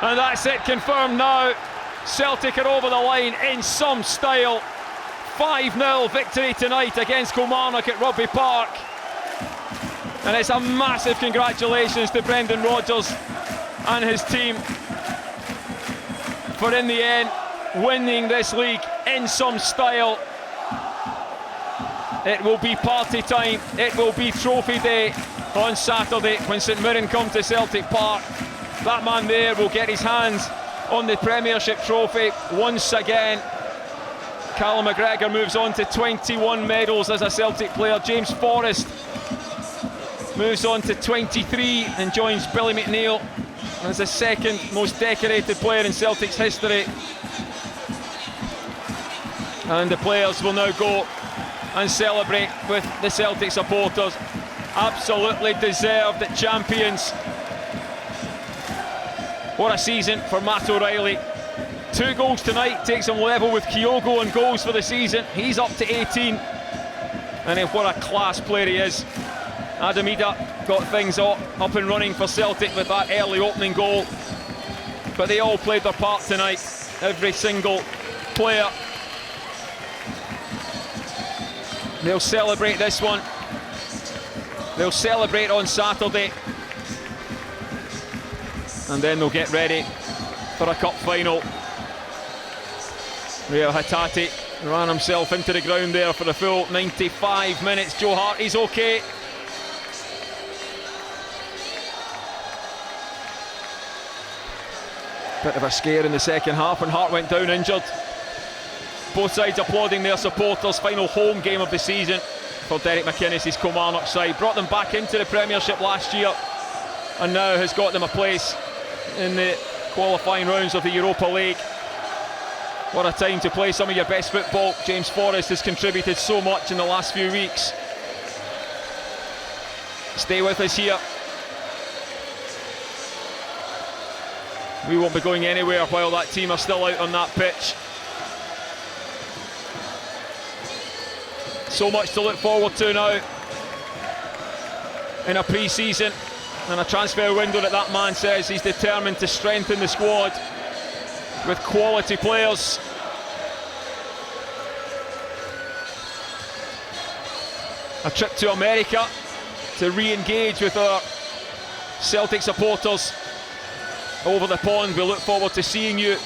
And that's it, confirmed now. Celtic are over the line in some style. 5-0 victory tonight against Kilmarnock at Rugby Park. And it's a massive congratulations to Brendan Rodgers and his team for, in the end, winning this league in some style. It will be party time, it will be trophy day on Saturday when St Mirren come to Celtic Park. That man there will get his hands on the Premiership trophy once again. Callum McGregor moves on to 21 medals as a Celtic player. James Forrest moves on to 23 and joins Billy McNeill as the second most decorated player in Celtic's history. And the players will now go and celebrate with the Celtic supporters. Absolutely deserved champions. What a season for Matt O'Reilly. 2 goals tonight, takes him level with Kyogo on goals for the season. He's up to 18. And what a class player he is. Adam Idah got things up and running for Celtic with that early opening goal. But they all played their part tonight, every single player. They'll celebrate this one. They'll celebrate on Saturday. And then they'll get ready for a cup final. Rio Hatate ran himself into the ground there for the full 95 minutes. Joe Hart, he's okay. Bit of a scare in the second half and Hart went down injured. Both sides applauding their supporters. Final home game of the season for Derek McInnes' Kilmarnock side. Brought them back into the Premiership last year and now has got them a place in the qualifying rounds of the Europa League. What a time to play some of your best football. James Forrest has contributed so much in the last few weeks. Stay with us here. We won't be going anywhere while that team are still out on that pitch. So much to look forward to now in a pre-season and a transfer window that man says he's determined to strengthen the squad with quality players. A trip to America to re-engage with our Celtic supporters over the pond. We look forward to seeing you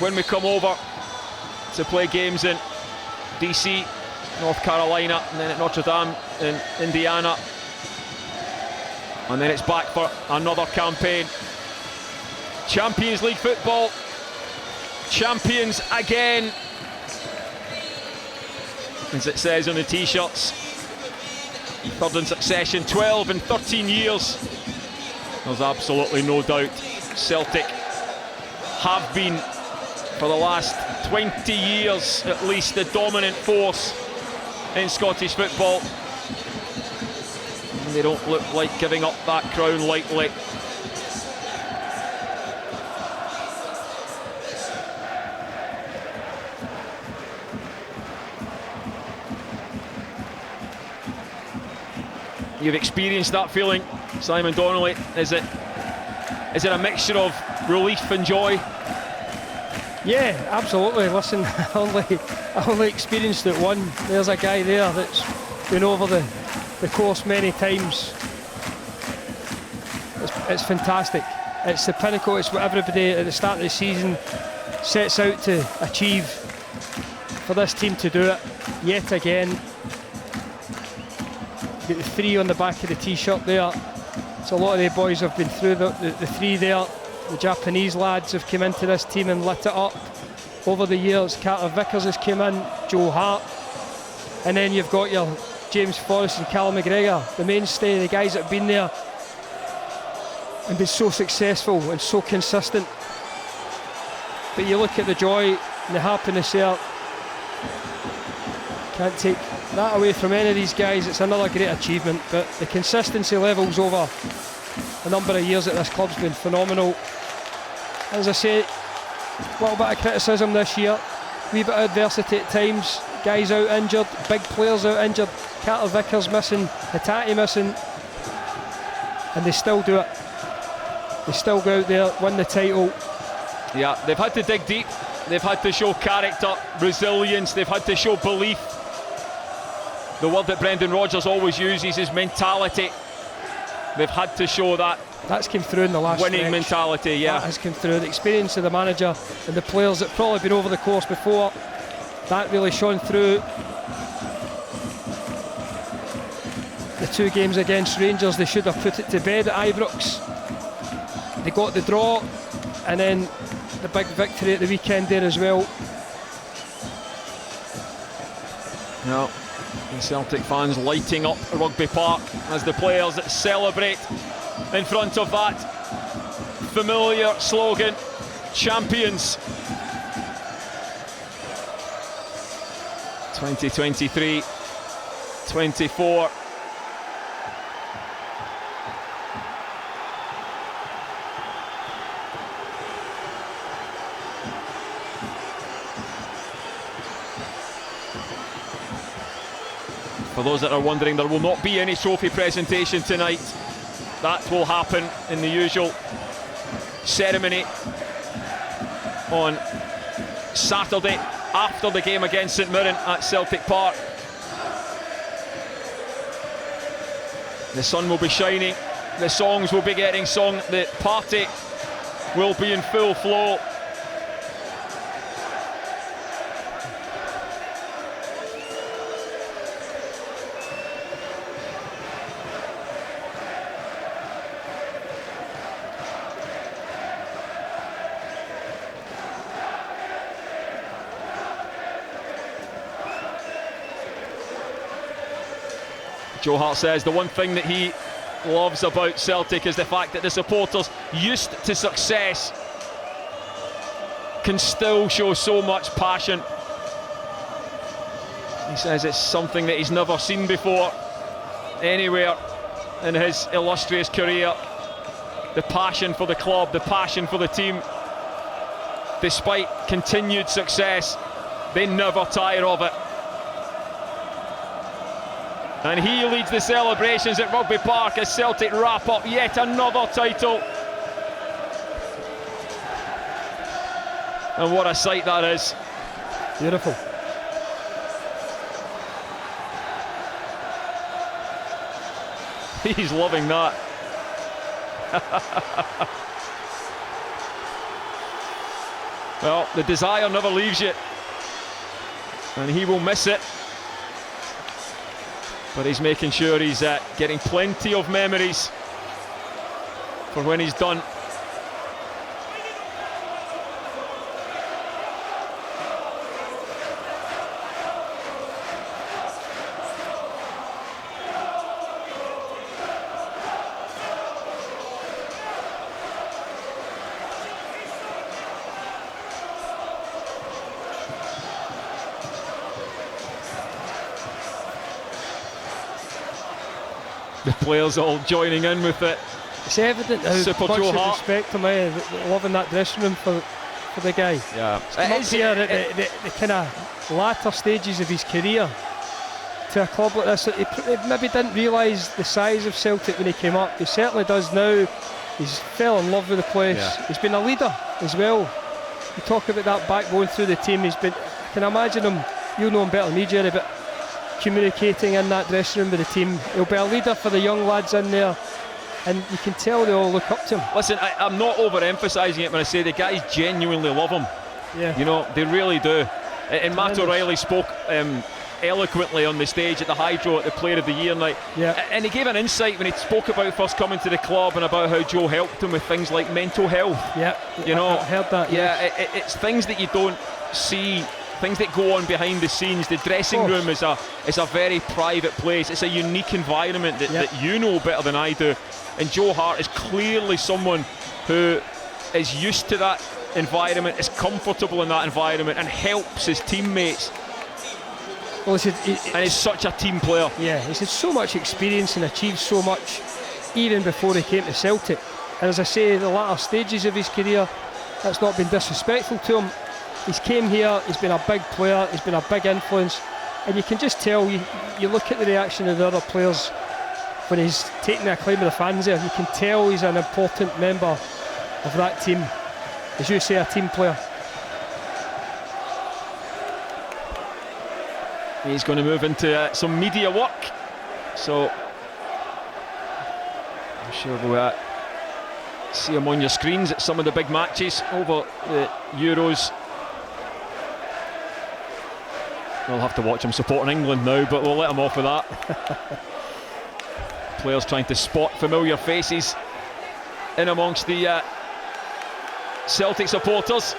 when we come over to play games in DC, North Carolina, and then at Notre Dame in Indiana. And then it's back for another campaign. Champions League football, champions again, as it says on the t-shirts. Third in succession, 12 in 13 years. There's absolutely no doubt Celtic have been, for the last 20 years at least, the dominant force in Scottish football. And they don't look like giving up that crown lightly. You've experienced that feeling, Simon Donnelly. Is it a mixture of relief and joy? Yeah, absolutely. Listen, I only experienced it one. There's a guy there that's been over the course many times. It's fantastic. It's the pinnacle. It's what everybody at the start of the season sets out to achieve. For this team to do it yet again. Get the 3 on the back of the t-shirt there. So a lot of the boys have been through the 3 there. The Japanese lads have come into this team and lit it up over the years. Carter-Vickers has come in, Joe Hart, and then you've got your James Forrest and Callum McGregor, the mainstay, the guys that have been there and been so successful and so consistent. But you look at the joy and the happiness there. Can't take that away from any of these guys. It's another great achievement, but the consistency levels over a number of years at this club's been phenomenal. As I say, a little bit of criticism this year, wee bit of adversity at times, guys out injured, big players out injured, Carter-Vickers missing, Hatate missing, and they still do it. They still go out there, win the title. Yeah, they've had to dig deep. They've had to show character, resilience. They've had to show belief. The word that Brendan Rodgers always uses is mentality. They've had to show that. That's come through in the last winning stretch. Mentality, yeah. That has come through. The experience of the manager and the players that probably been over the course before, that really shone through. The 2 games against Rangers, they should have put it to bed at Ibrox. They got the draw, and then the big victory at the weekend there as well. No, the Celtic fans lighting up Rugby Park as the players celebrate in front of that familiar slogan, champions. 2023-24. For those that are wondering, there will not be any trophy presentation tonight. That will happen in the usual ceremony on Saturday after the game against St Mirren at Celtic Park. The sun will be shining, the songs will be getting sung, the party will be in full flow. Joe Hart says the one thing that he loves about Celtic is the fact that the supporters used to success can still show so much passion. He says it's something that he's never seen before anywhere in his illustrious career. The passion for the club, the passion for the team. Despite continued success, they never tire of it. And he leads the celebrations at Rugby Park as Celtic wrap up yet another title. And what a sight that is. Beautiful. He's loving that. Well, the desire never leaves you, and he will miss it. But he's making sure he's getting plenty of memories for when he's done. The players all joining in with it. It's evident how Super much Joe they Hart. respect him, loving that dressing room for the guy. Yeah, It is here at the kind of latter stages of his career to a club like this. He maybe didn't realise the size of Celtic when he came up. He certainly does now. He's fell in love with the place. Yeah. He's been a leader as well. You talk about that backbone through the team. He's been. I can imagine him. You know him better than me, Jerry, but communicating in that dressing room with the team. He'll be a leader for the young lads in there, and you can tell they all look up to him. Listen, I'm not overemphasising it when I say the guys genuinely love him. Yeah, you know, they really do. And Matt O'Reilly spoke eloquently on the stage at the Hydro at the Player of the Year night. Yeah. And he gave an insight when he spoke about first coming to the club and about how Joe helped him with things like mental health. Yeah, you know, I heard that. Yeah, it's things that you don't see, things that go on behind the scenes. The dressing room is a very private place. It's a unique environment that you know better than I do. And Joe Hart is clearly someone who is used to that environment, is comfortable in that environment, and helps his teammates. Well, and he's such a team player. Yeah, he's had so much experience and achieved so much even before he came to Celtic. And as I say, the latter stages of his career, that's not been disrespectful to him. He's came here, he's been a big player, he's been a big influence, and you can just tell, you look at the reaction of the other players when he's taking the acclaim of the fans there, you can tell he's an important member of that team. As you say, a team player. He's going to move into some media work, so I'm sure we'll see him on your screens at some of the big matches over the Euros. We'll have to watch him supporting England now, but we'll let him off with that. Players trying to spot familiar faces in amongst the Celtic supporters.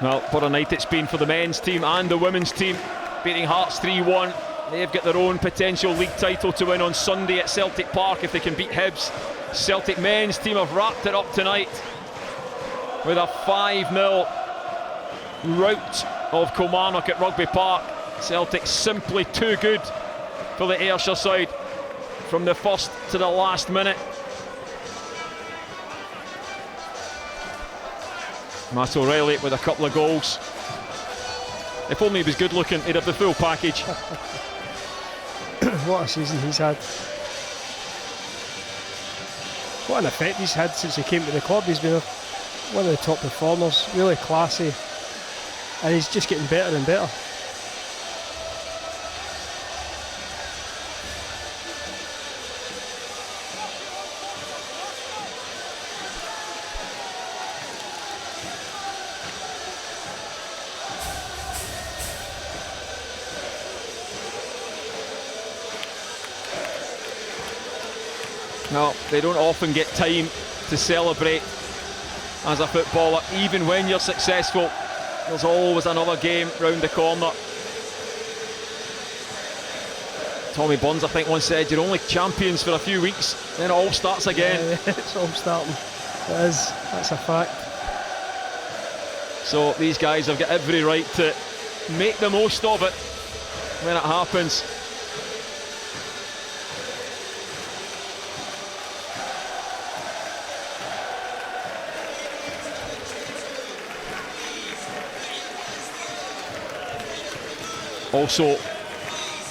Well, what a night it's been for the men's team and the women's team, beating Hearts 3-1. They've got their own potential league title to win on Sunday at Celtic Park if they can beat Hibs. Celtic men's team have wrapped it up tonight with a 5-0 rout of Kilmarnock at Rugby Park. Celtic simply too good for the Ayrshire side from the first to the last minute. Matt O'Reilly with a couple of goals. If only he was good looking, he'd have the full package. What a season he's had. What an effect he's had since he came to the club. He's been one of the top performers, really classy, and he's just getting better and better. No, they don't often get time to celebrate as a footballer. Even when you're successful, there's always another game round the corner. Tommy Burns, I think, once said, you're only champions for a few weeks, then it all starts again. Yeah, it's all starting. It is, that's a fact. So these guys have got every right to make the most of it when it happens. Also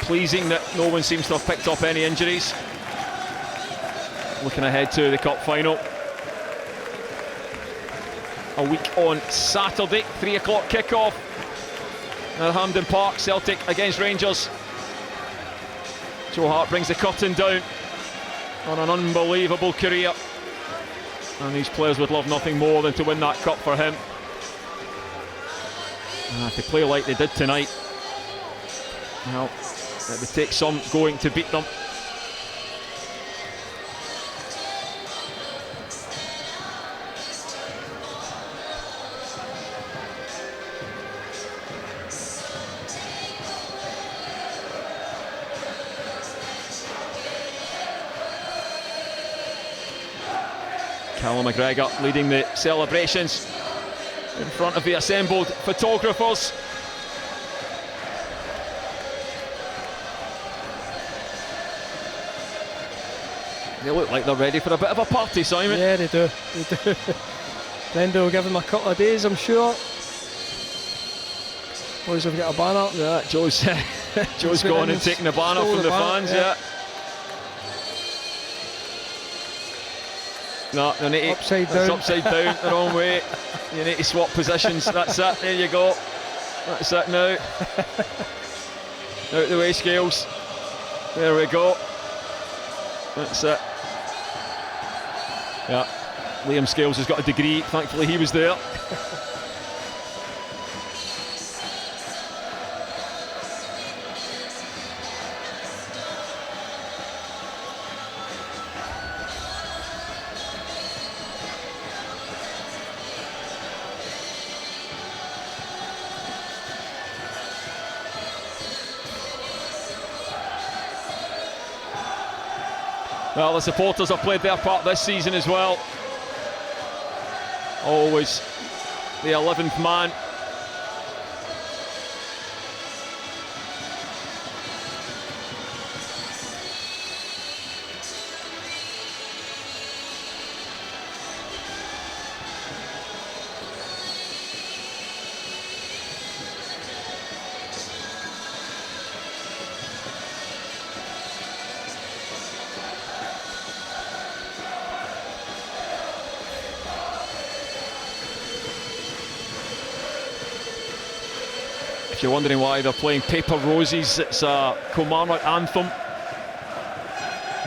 pleasing that no one seems to have picked up any injuries. Looking ahead to the cup final. A week on Saturday, 3 o'clock kickoff at Hampden Park. Celtic against Rangers. Joe Hart brings the curtain down on an unbelievable career, and these players would love nothing more than to win that cup for him. To play like they did tonight, well, it would take some going to beat them. Callum McGregor leading the celebrations in front of the assembled photographers. They look like they're ready for a bit of a party, Simon. Yeah, they do. They do. Brenda will give them a couple of days, I'm sure. Boys have got a banner. Yeah, Joe's gone and taken the banner from the fans. Yeah. No, you need to, upside down. It's upside down the wrong way. You need to swap positions. That's it. There you go. That's it now. Out the way, Scales. There we go. That's it. Yeah. Liam Scales has got a degree. Thankfully, he was there. Well, the supporters have played their part this season as well. Always the 11th man If you're wondering why they're playing Paper Roses, it's a Kilmarnock anthem.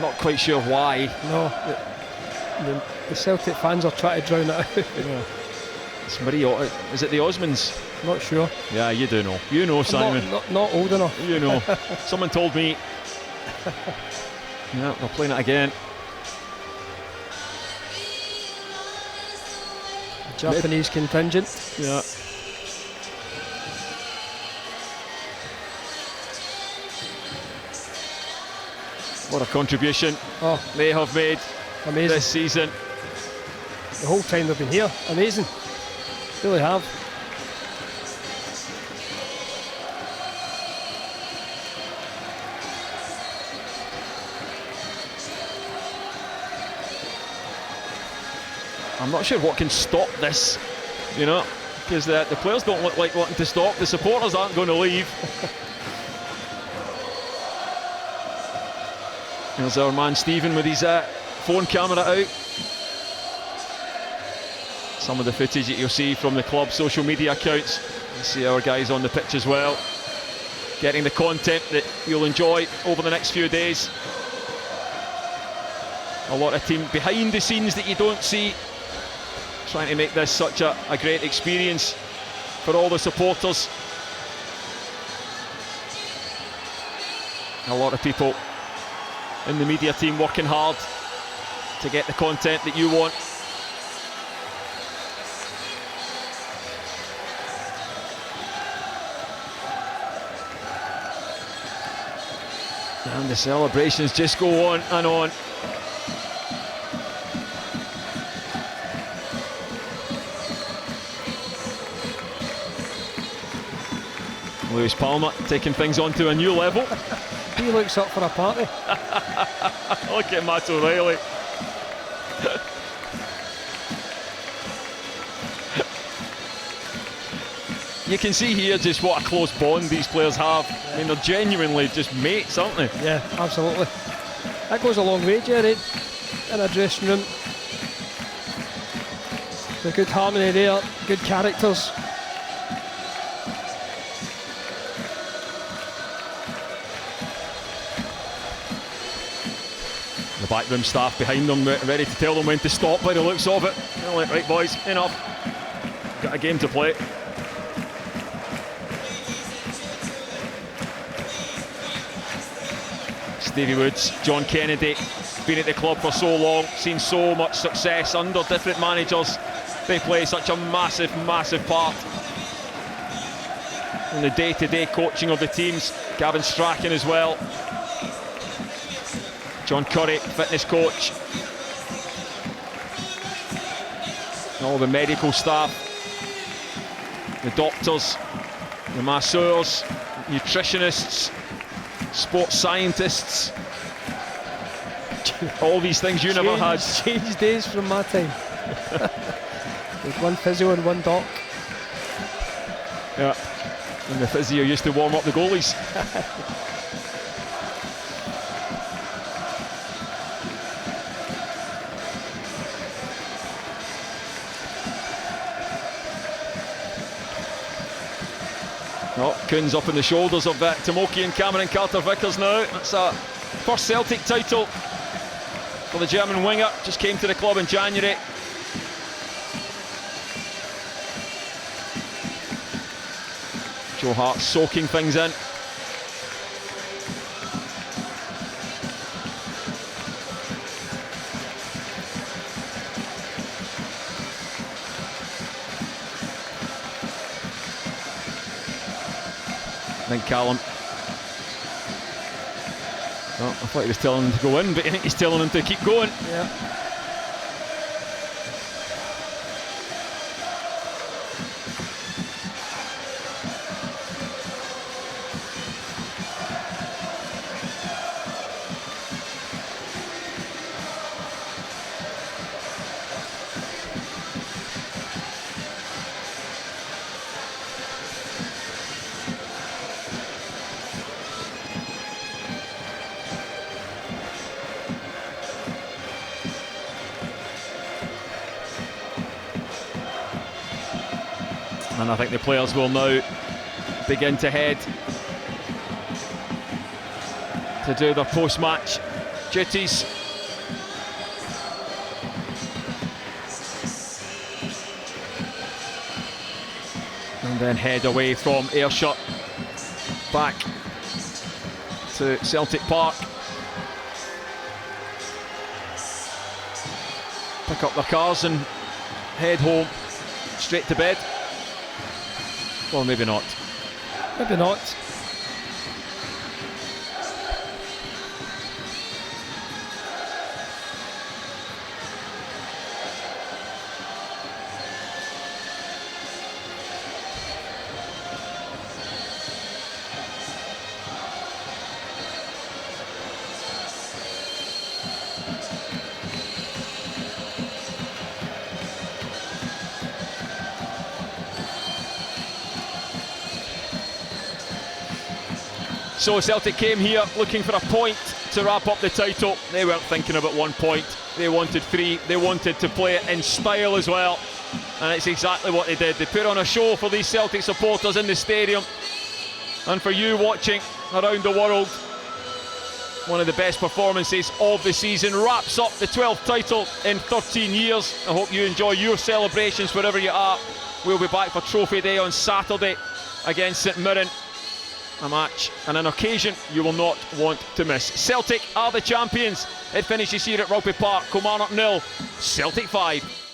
Not quite sure why. No, the Celtic fans are trying to drown it out. Yeah. It's Marie, is it the Osmonds? Not sure. Yeah, you do know. You know, Simon. Not old enough. You know. Someone told me. Yeah, they're playing it again. Japanese contingent. Yeah. What a contribution they have made. Amazing. This season. The whole time they've been here. Amazing. Really have. I'm not sure what can stop this, you know, because the players don't look like wanting to stop. The supporters aren't going to leave. There's our man Stephen with his phone camera out. Some of the footage that you'll see from the club's social media accounts. You see our guys on the pitch as well, getting the content that you'll enjoy over the next few days. A lot of team behind the scenes that you don't see, trying to make this such a great experience for all the supporters. A lot of people in the media team working hard to get the content that you want. And the celebrations just go on and on. Lewis Palmer taking things on to a new level. He looks up for a party. Look at Matt O'Reilly. You can see here just what a close bond these players have. I mean, they're genuinely just mates, aren't they? Yeah, absolutely. That goes a long way, Jerry, in a dressing room. There's a good harmony there, good characters. The backroom staff behind them, ready to tell them when to stop by the looks of it. They're like, right boys, enough. Got a game to play. Stevie Woods, John Kennedy, been at the club for so long, seen so much success under different managers. They play such a massive, massive part in the day-to-day coaching of the teams. Gavin Strachan as well. John Curry, fitness coach. All the medical staff, the doctors, the masseurs, nutritionists, sports scientists. All these things you never had. Changed days from my time. With one physio and one doc. Yeah, and the physio used to warm up the goalies. Coons up on the shoulders of Tomoki and Cameron Carter-Vickers now. That's a first Celtic title for the German winger. Just came to the club in January. Joe Hart soaking things in. I think Callum. Oh, I thought he was telling him to go in, but I think he's telling him to keep going. Yeah. And I think the players will now begin to head to do their post-match duties. And then head away from Ayrshire back to Celtic Park. Pick up their cars and head home, straight to bed. Well, maybe not. Maybe not. So Celtic came here looking for a point to wrap up the title. They weren't thinking about 1 point, they wanted 3. They wanted to play it in style as well, and it's exactly what they did. They put on a show for these Celtic supporters in the stadium, and for you watching around the world. One of the best performances of the season. Wraps up the 12th title in 13 years. I hope you enjoy your celebrations wherever you are. We'll be back for Trophy Day on Saturday against St Mirren. A match and an occasion you will not want to miss. Celtic are the champions. It finishes here at Rugby Park. Kilmarnock 0, Celtic 5.